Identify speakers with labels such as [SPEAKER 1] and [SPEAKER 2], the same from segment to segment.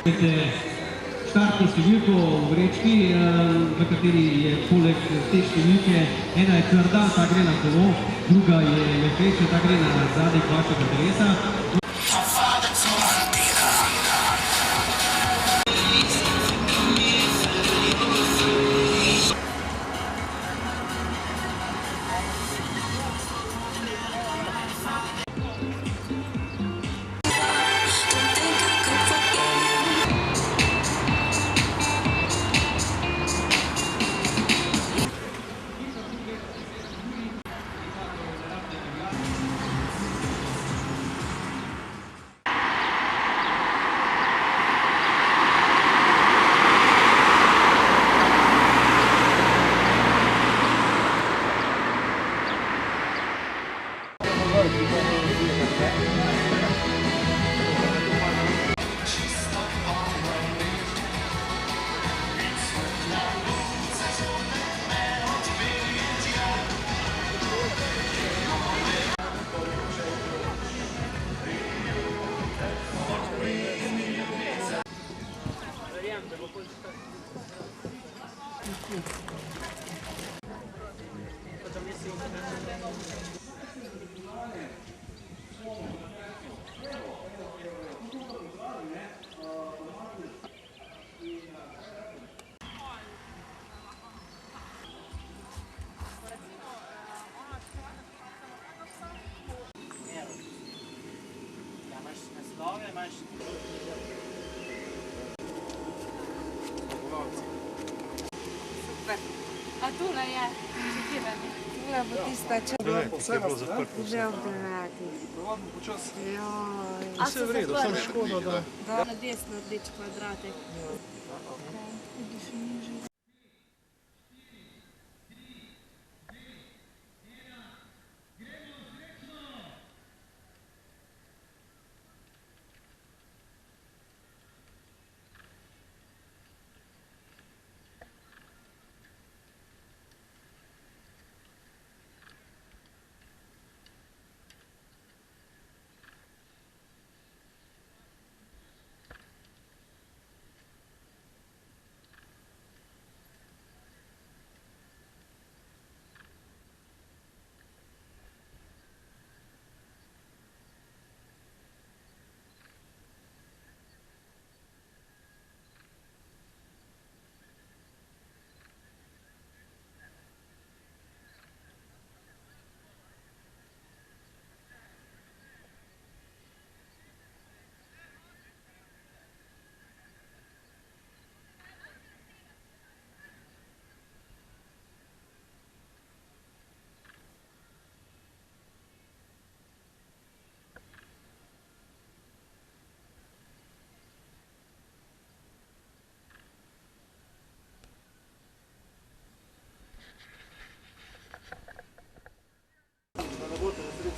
[SPEAKER 1] Štartno številko v vrečki, v kateri je poleg te številke, ena je trda, ta gre na kolo, druga je mehkejša, ta gre na zadnjih vašega telesa.
[SPEAKER 2] A tule je, čekirani. Tule bo tista črna. Že ob 9. Joj.
[SPEAKER 3] Vse v redu, samo škoda, da...
[SPEAKER 2] Na desno rdeč kvadratek.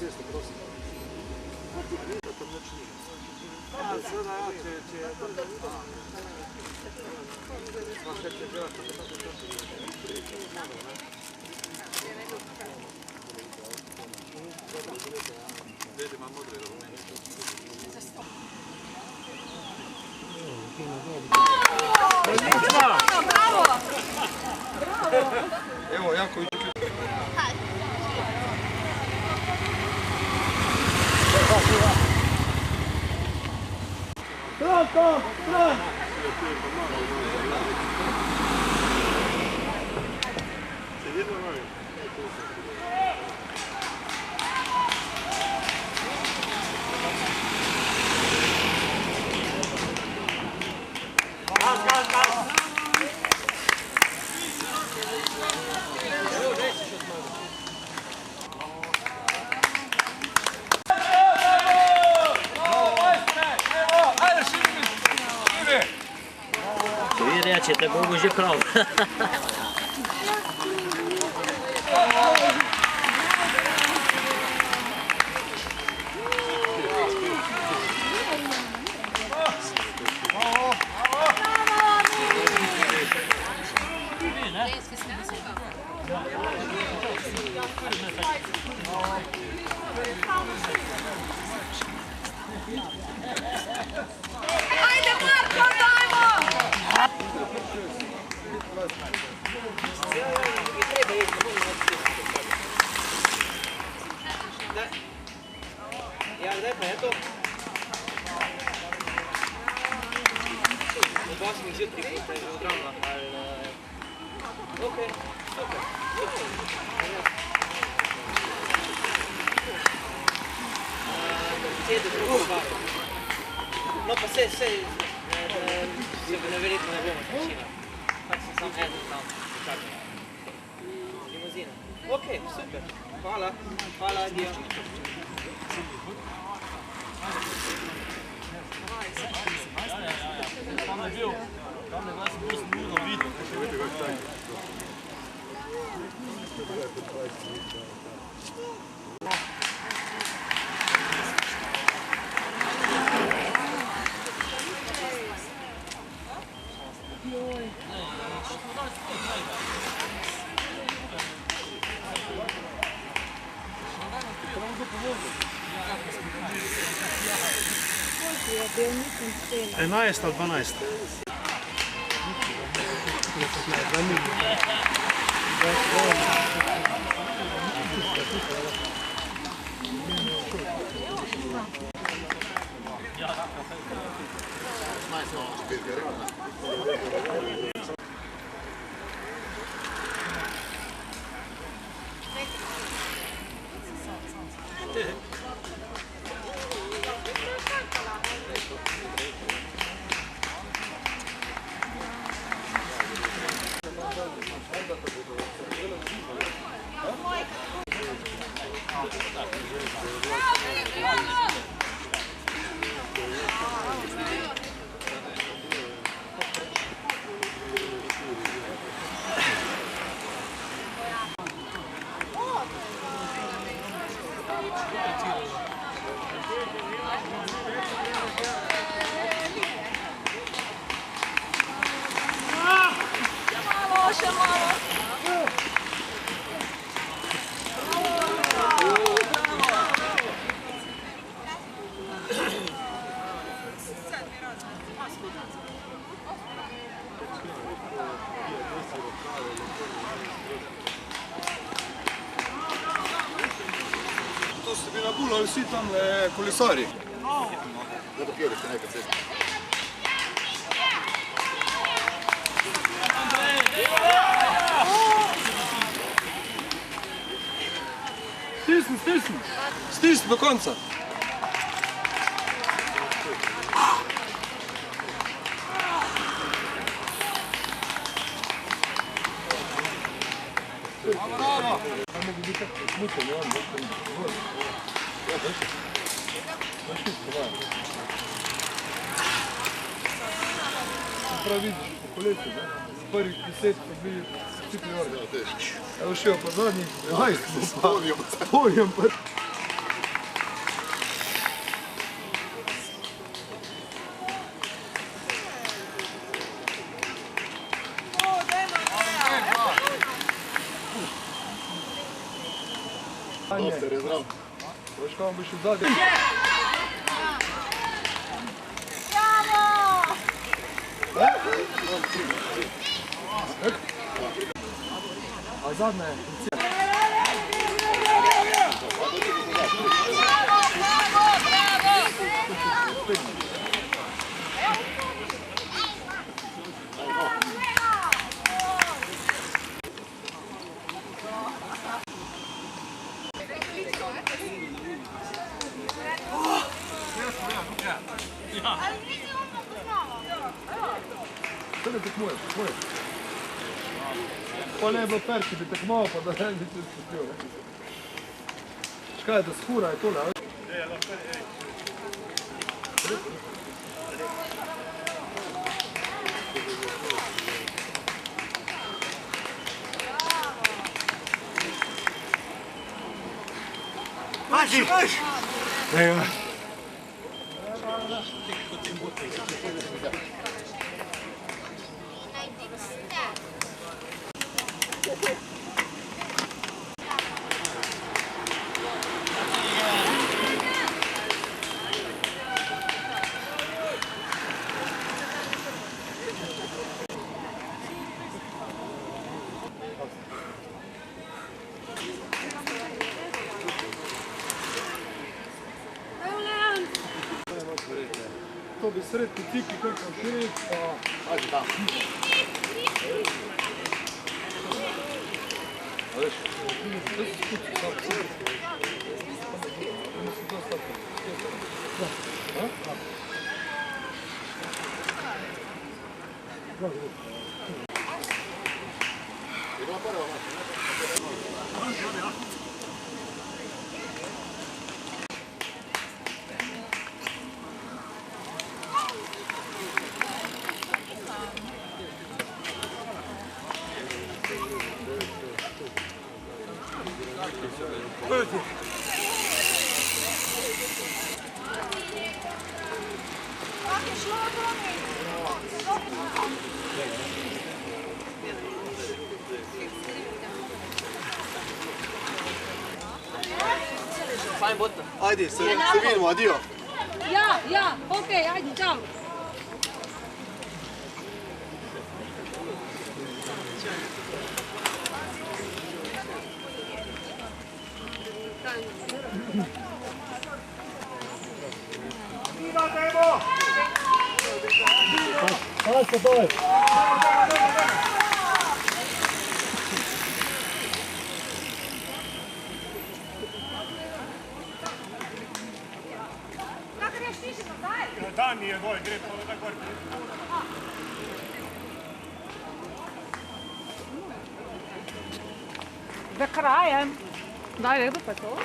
[SPEAKER 3] Cesto, prosim. Tam nič ni. Seveda, ja, če je tam... Pa še če gledaš, to je tako. Vedi, imam modre, da rumeni.
[SPEAKER 2] Bravo!
[SPEAKER 3] Evo, Janković.
[SPEAKER 1] Pronto! Pronto!
[SPEAKER 4] Te bomo že prav.
[SPEAKER 2] Ajde, Marko!
[SPEAKER 5] Ja, zdaj pa je to. Ob 8 zjutraj, ko ste že v Dramlah, ali... Ok, super. Cede drugo stvari. No pa se neverjetno ne bomo šešila. Pač sem sam eden tam, čakaj. Limuzina. Ok, super. Hvala. Hvala, Dio. Tam je bil, sem bil smilno videl.
[SPEAKER 2] Je bil nisem cena.
[SPEAKER 3] 11 ali 12. To ste bi nabulali vsi tam kolesari. Da dokjer ste nekaj cesti. Stisni! Stisni do konca! Bravo! Prav vidiš, po kolesu, z prvih 10 so bili vsi priorni. Evo šel pa zadnji, 11 bo pa. S poljem pa. Oster je zdrav. Veš kam bi šel zadnji? A zadnja je funkcija. Kaj ne tekmuje? Pa ne je bilo perki, bi tekmoval, pa da ne bi se spustil. Škaj je da skura je tole, ali? Maži! Evo. bi sred pocikli, kako širek, pa... Ajde tam. Veš, to se spuci, sam spuci. Ono se dosta tako.
[SPEAKER 6] Ajde, se vidimo, adio.
[SPEAKER 2] Ja, okej, ajde, čao.
[SPEAKER 7] Za krajem. Daj, redu pa to.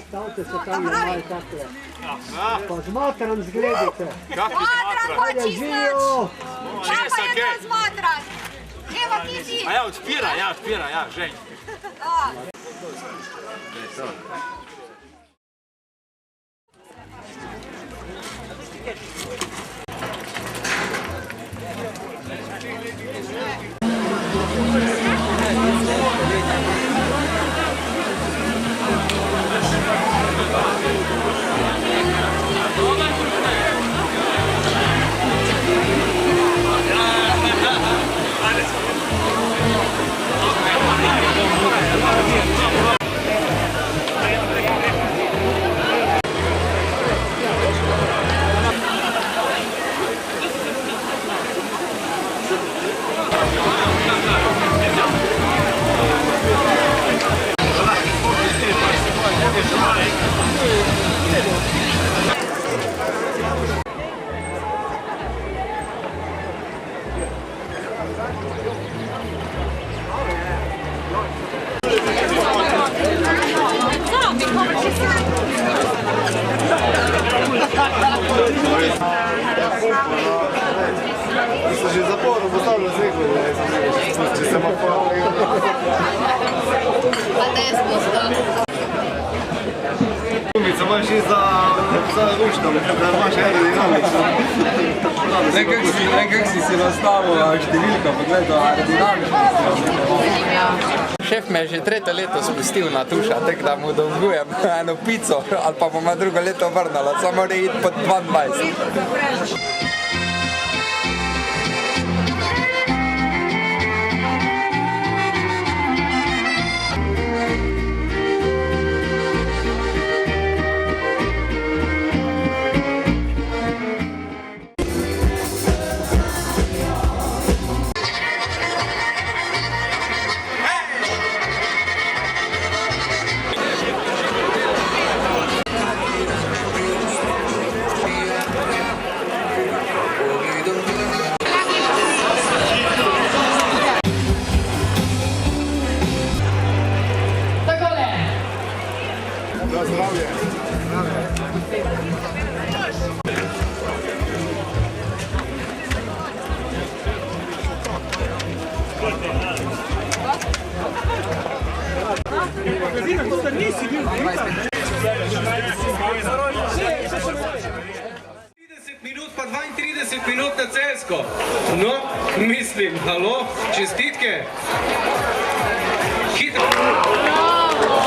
[SPEAKER 8] Stavite se tam na maj takve. Pa zmatram zgledite.
[SPEAKER 6] Kako smatra?
[SPEAKER 8] Ajde, živo!
[SPEAKER 2] Kako je to zmatrat? Evo ti si.
[SPEAKER 6] A ja odpira, Ženj.
[SPEAKER 3] Mislim, že zaporno postavljam zveklo, če se ima pa...
[SPEAKER 2] Pa desno sta.
[SPEAKER 3] Umica, imaš i za ruštom, da imaš aerodinamično.
[SPEAKER 9] Ne kak si nastavil številka, pogledaj, aerodinamično. Šef me je že 3. leto spustil na tuša, tako da mu dolgujem eno pico, ali pa bom drugo leto vrnala, samo mora iti pod 22.
[SPEAKER 1] Minut pa 32 minut na Celjsko. No, mislim, halo, čestitke. Hitro.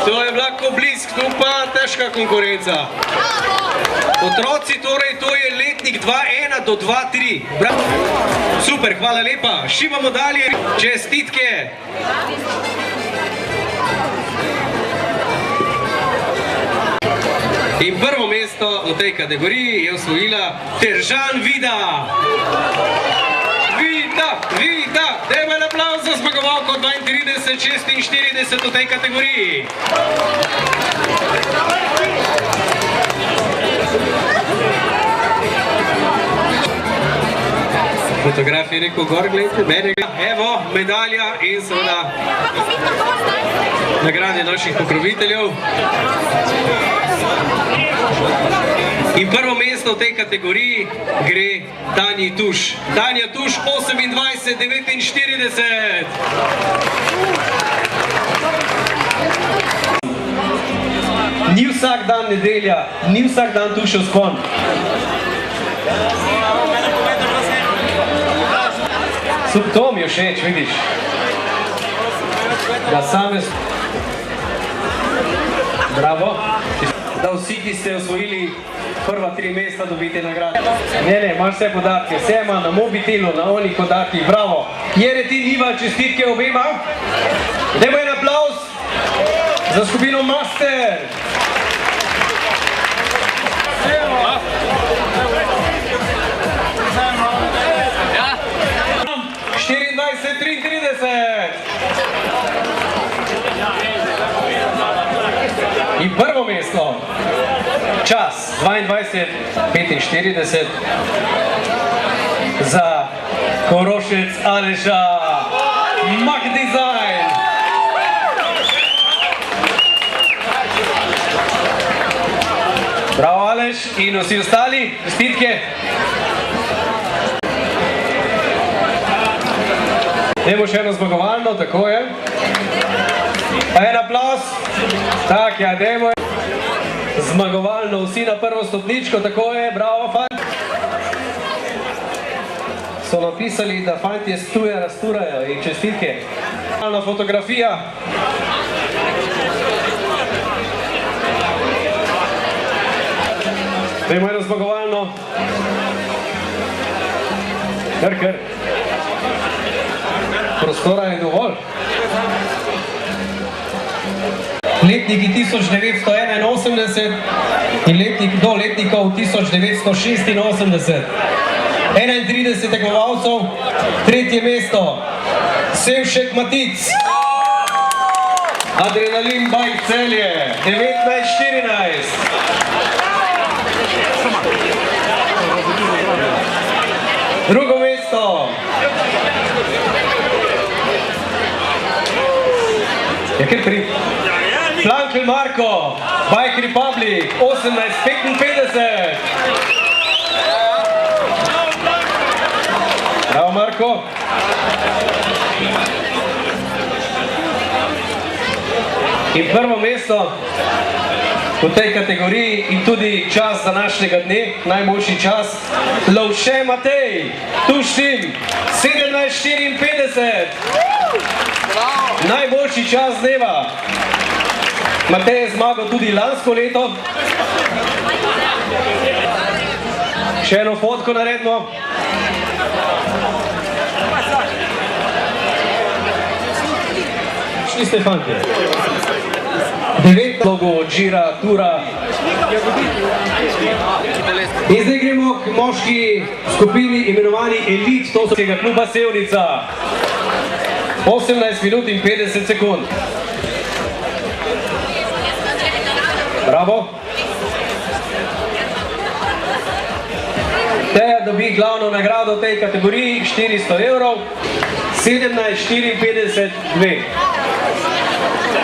[SPEAKER 1] To je vlako blisk, tu pa težka konkurenca. Otroci, torej, to je letnik 2-1 do 2-3. Super, hvala lepa. Šivamo dalje. Čestitke. In prvo mesto v tej kategoriji je osvojila Teržan Vida. Vida, dajmo en aplavz za zmagovalko 32-46 v tej kategoriji. Fotograf je rekel gor, gledajte, menega. Evo, medalja in seveda nagrade naših pokroviteljev. In prvo mesto v tej kategoriji gre Tanji Tuš. Tanja Tuš 28-49. Ni vsak dan nedelja, ni vsak dan Tušev sklon. To mi je všeč, vidiš. Da same... Bravo. Da vsi, ki ste osvojili prva 3 mesta, dobite nagrade. Ne, imaš vse podatke, vse ima na mobitelu, na onih podatkih. Bravo. Jeretin, Iva, čestitke obema. Dajmo en aplavz za skupino Master. 24-33. In prvo mesto, čas 22-45 za Korošec Aleša Mach Design. Bravo Aleš in vsi ostali, čestitke. Dajmo še eno zmagovalno, tako je. Pa en aplavz. Tak, ja, dajmo zmagovalno vsi na prvo stopničko, tako je, bravo, fant. So napisali, da fantje stuje rasturajo in čestitke. Fotografija. Dajmo eno zmagovalno. Kar. Prostora je dovolj. Letniki 1981 in do letnikov 1986. 31 tekmovalcev, 3. mesto, Sevšek Matic. Adrenalin Bike Celje, 19-14. Drugo mesto. Je kar pri? Flankl Marko, Bike Republic, 18-55. Bravo Marko. In prvo mesto v tej kategoriji in tudi čas današnjega dne, najboljši čas, Lovše Matej, Tuštim, 17:54. Najboljši čas dneva. Matej je zmagal tudi lansko leto. Še eno fotko naredimo. Šli ste fanti. 9 logo od Žira, Tura. In zdaj gremo k moški skupini imenovani Elit, to so tega kluba Sevnica. 18 minut in 50 sekund. Bravo. Teja dobi glavno nagrado v tej kategoriji, 400 evrov, 17:54:2.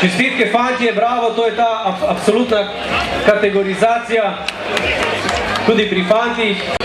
[SPEAKER 1] Čestitke fantje, bravo, to je ta absolutna kategorizacija tudi pri fantih.